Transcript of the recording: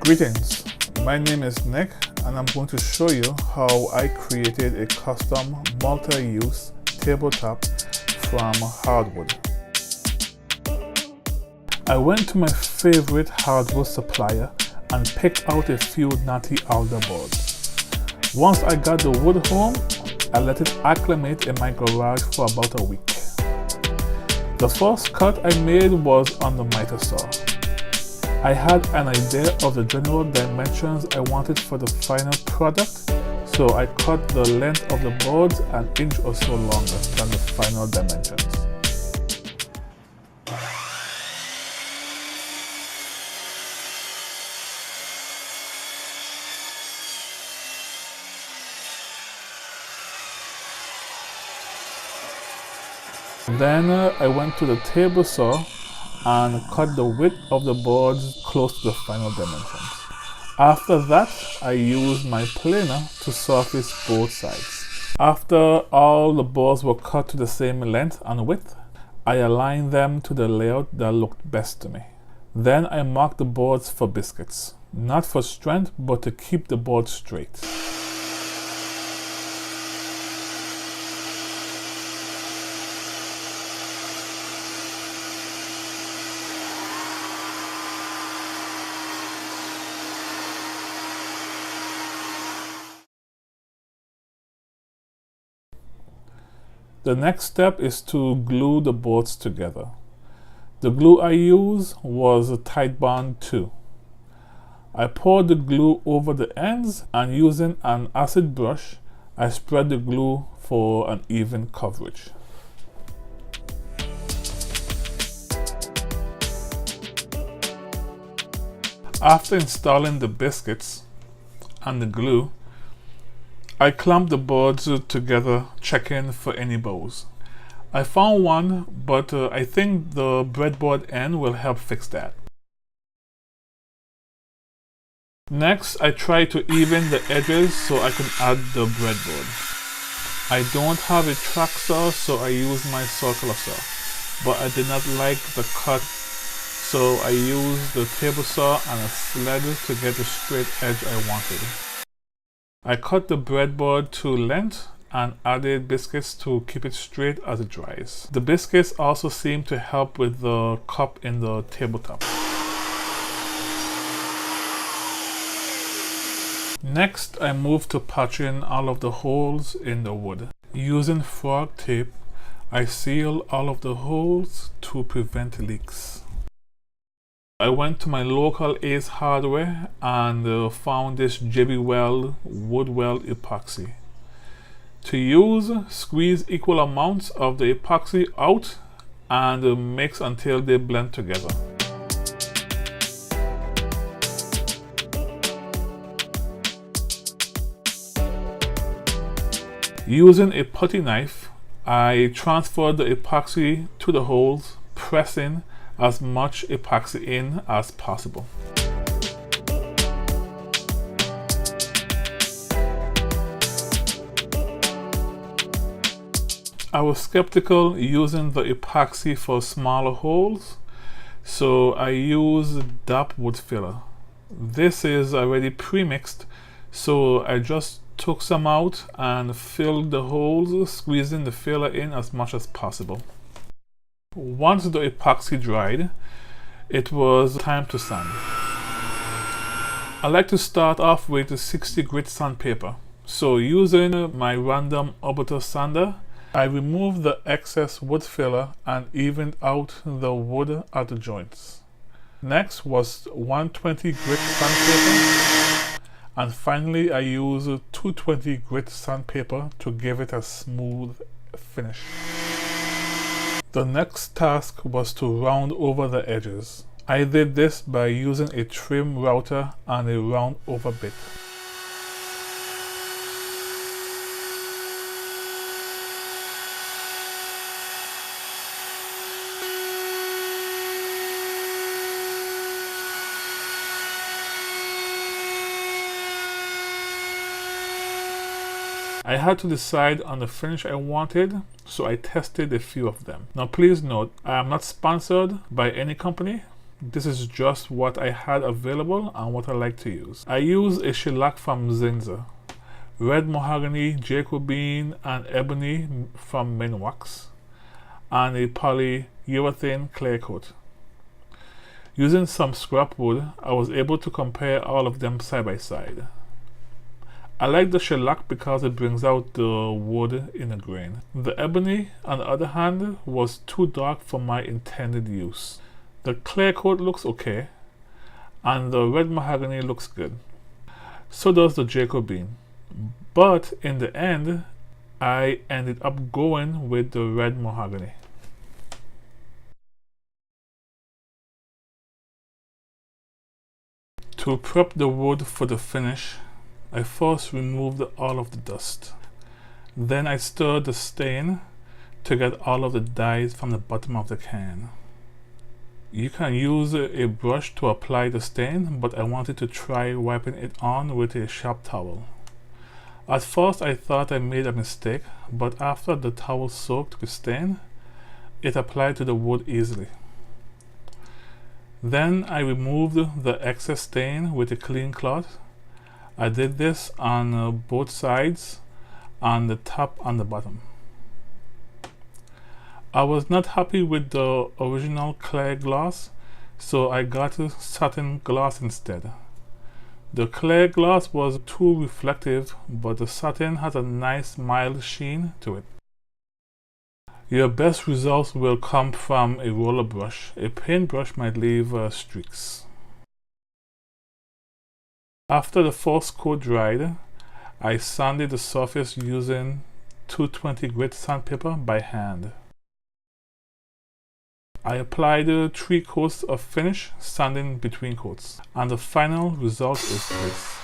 Greetings, my name is Nick and I'm going to show you how I created a custom multi-use tabletop from Hardwood. I went to my favorite hardwood supplier and picked out a few natty alder boards. Once I got the wood home, I let it acclimate in my garage for about a week. The first cut I made was on the miter saw. I had an idea of the general dimensions I wanted for the final product, so I cut the length of the boards an inch or so longer than the final dimensions. Then I went to the table saw and cut the width of the boards close to the final dimensions. After that, I used my planer to surface both sides. After all the boards were cut to the same length and width, I aligned them to the layout that looked best to me. Then I marked the boards for biscuits, not for strength, but to keep the board straight. The next step is to glue the boards together. The glue I used was a Titebond 2. I poured the glue over the ends and using an acid brush, I spread the glue for an even coverage. After installing the biscuits and the glue, I clamped the boards together, checking for any bows. I found one, but I think the breadboard end will help fix that. Next, I tried to even the edges so I can add the breadboard. I don't have a track saw, so I used my circular saw, but I did not like the cut, so I used the table saw and a sled to get the straight edge I wanted. I cut the breadboard to length and added biscuits to keep it straight as it dries. The biscuits also seem to help with the cup in the tabletop. Next, I moved to patching all of the holes in the wood. Using frog tape, I sealed all of the holes to prevent leaks. I went to my local Ace Hardware and found this JB Weld wood weld epoxy. To use, squeeze equal amounts of the epoxy out and mix until they blend together. Using a putty knife, I transferred the epoxy to the holes, pressing as much epoxy in as possible. I was skeptical using the epoxy for smaller holes, so I used DAP wood filler. This is already pre-mixed, so I just took some out and filled the holes, squeezing the filler in as much as possible. Once the epoxy dried, it was time to sand. I like to start off with 60 grit sandpaper. So using my random arbiter sander, I removed the excess wood filler and evened out the wood at the joints. Next was 120 grit sandpaper, and finally I used 220 grit sandpaper to give it a smooth finish. The next task was to round over the edges. I did this by using a trim router and a round over bit. I had to decide on the finish I wanted, so I tested a few of them. Now please note, I am not sponsored by any company. This is just what I had available and what I like to use. I use a shellac from Zinza, red mahogany, Jacobean, and ebony from Minwax, and a polyurethane clear coat. Using some scrap wood, I was able to compare all of them side by side. I like the shellac because it brings out the wood in a grain. The ebony, on the other hand, was too dark for my intended use. The clear coat looks okay, and the red mahogany looks good. So does the Jacobean. But in the end, I ended up going with the red mahogany. To prep the wood for the finish, I first removed all of the dust. Then I stirred the stain to get all of the dyes from the bottom of the can. You can use a brush to apply the stain, but I wanted to try wiping it on with a sharp towel. At first I thought I made a mistake, but after the towel soaked with stain, it applied to the wood easily. Then I removed the excess stain with a clean cloth. I did this on both sides, on the top and the bottom. I was not happy with the original clear gloss, so I got satin gloss instead. The clear gloss was too reflective, but the satin has a nice mild sheen to it. Your best results will come from a roller brush. A paintbrush might leave streaks. After the first coat dried, I sanded the surface using 220 grit sandpaper by hand. I applied 3 coats of finish, sanding between coats, and the final result is this.